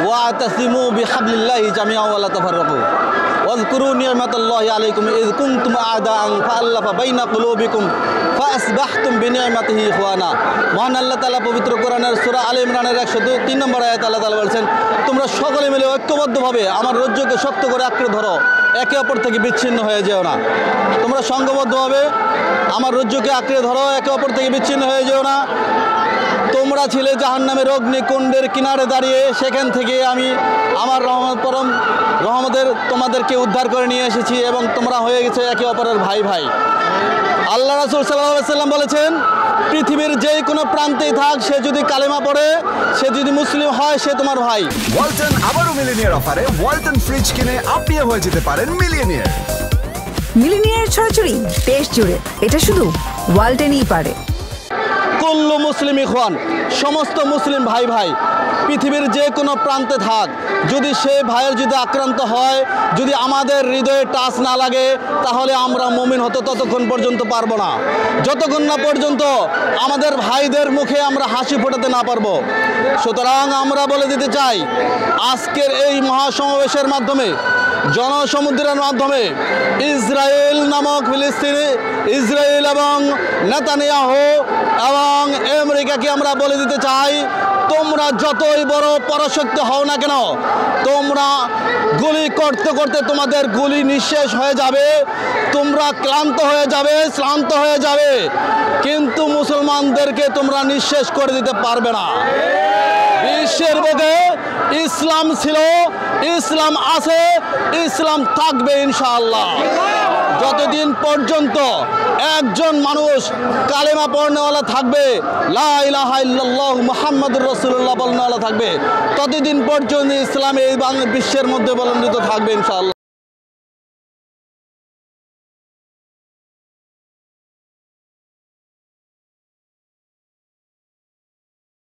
ওয়াতাসিমু বিহাবলিল্লাহি জামিআন ওয়া লা তাফাররাকু ওয়াযকুরু নি'মাতাল্লাহি আলাইকুম ইয কুনতুম আ'দাআন ফাআল্লাফা বাইনা কুলুবিকুম ফাআসবাহতুম বিনি'মাতিহি ইখওয়ানা। মহান আল্লাহ তাআলা পবিত্র কোরআনের সূরা আলে ইমরানের 103 নম্বর আয়াতে আল্লাহ তাআলা বলেছেন, তোমরা সকলে মিলে ঐক্যবদ্ধভাবে আমার রজ্জুকে শক্ত করে আঁকড়ে ধরো, একে অপর থেকে বিচ্ছিন্ন হয়ে যেও না। তোমরা সংঘবদ্ধভাবে আমার রজ্জুকে আঁকড়ে ধরো, একে অপর থেকে বিচ্ছিন্ন হয়ে যেও না। তোমরা ছিলে জাহান্নামের অগ্নিকুণ্ডের কিনারে দাঁড়িয়ে, সেখান থেকে আমি আমার পরম রহমতের তোমাদেরকে উদ্ধার করে নিয়ে এসেছি এবং তোমরা হয়ে গেছে একে অপরের ভাই ভাই। আল্লাহ রাসূল সাল্লাল্লাহু আলাইহি ওয়াসাল্লাম বলেছেন, পৃথিবীর যে কোনো প্রান্তেই থাক, সে যদি কালেমা পড়ে, সে যদি মুসলিম হয়, সে তোমার ভাই। ওয়ালটন আবারও মিলিনিয়ার অফারে ওয়ালটন ফ্রিজ কিনে আপনিও হয়ে যেতে পারেন মিলিয়নিয়ার। মিলিনিয়ার ছড়াছড়ি দেশ জুড়ে, এটা শুধু ওয়ালটনই পারে। কুল্লু মুসলিম ইখওয়ান, সমস্ত মুসলিম ভাই ভাই পৃথিবীর যে কোনো প্রান্তে থাক, যদি সে ভাইয়ের যদি আক্রান্ত হয়, যদি আমাদের হৃদয়ে টাচ না লাগে, তাহলে আমরা মুমিন হতে ততক্ষণ পর্যন্ত পারবো না, যতক্ষণ না পর্যন্ত আমাদের ভাইদের মুখে আমরা হাসি ফোটাতে না পারবো। সুতরাং আমরা বলে দিতে চাই, আজকের এই মহাসমাবেশের মাধ্যমে, জনসমুদ্রের মাধ্যমে ইসরায়েল নামক ফিলিস্তিনি, ইসরায়েল এবং নেতানিয়াহু এবং আমেরিকাকে আমরা বলে দিতে চাই, তোমরা যতই বড় পরাশক্তি হও না কেন, তোমরা গুলি করতে করতে তোমাদের গুলি নিঃশেষ হয়ে যাবে, তোমরা ক্লান্ত হয়ে যাবে, শ্রান্ত হয়ে যাবে, কিন্তু মুসলমানদেরকে তোমরা নিঃশেষ করে দিতে পারবে না। বিশ্বের বুকে ইসলাম ছিল, ইসলাম আছে, ইসলাম থাকবে ইনশাআল্লাহ। যতদিন পর্যন্ত একজন মানুষ কালেমা পড়নেওয়ালা থাকবে, লা ইলাহা ইল্লাল্লাহ মুহাম্মাদুর রাসূলুল্লাহ বলনেওয়ালা থাকবে, ততদিন পর্যন্ত ইসলাম এই বিশ্বের মধ্যে বলন্দিত থাকবে ইনশাআল্লাহ।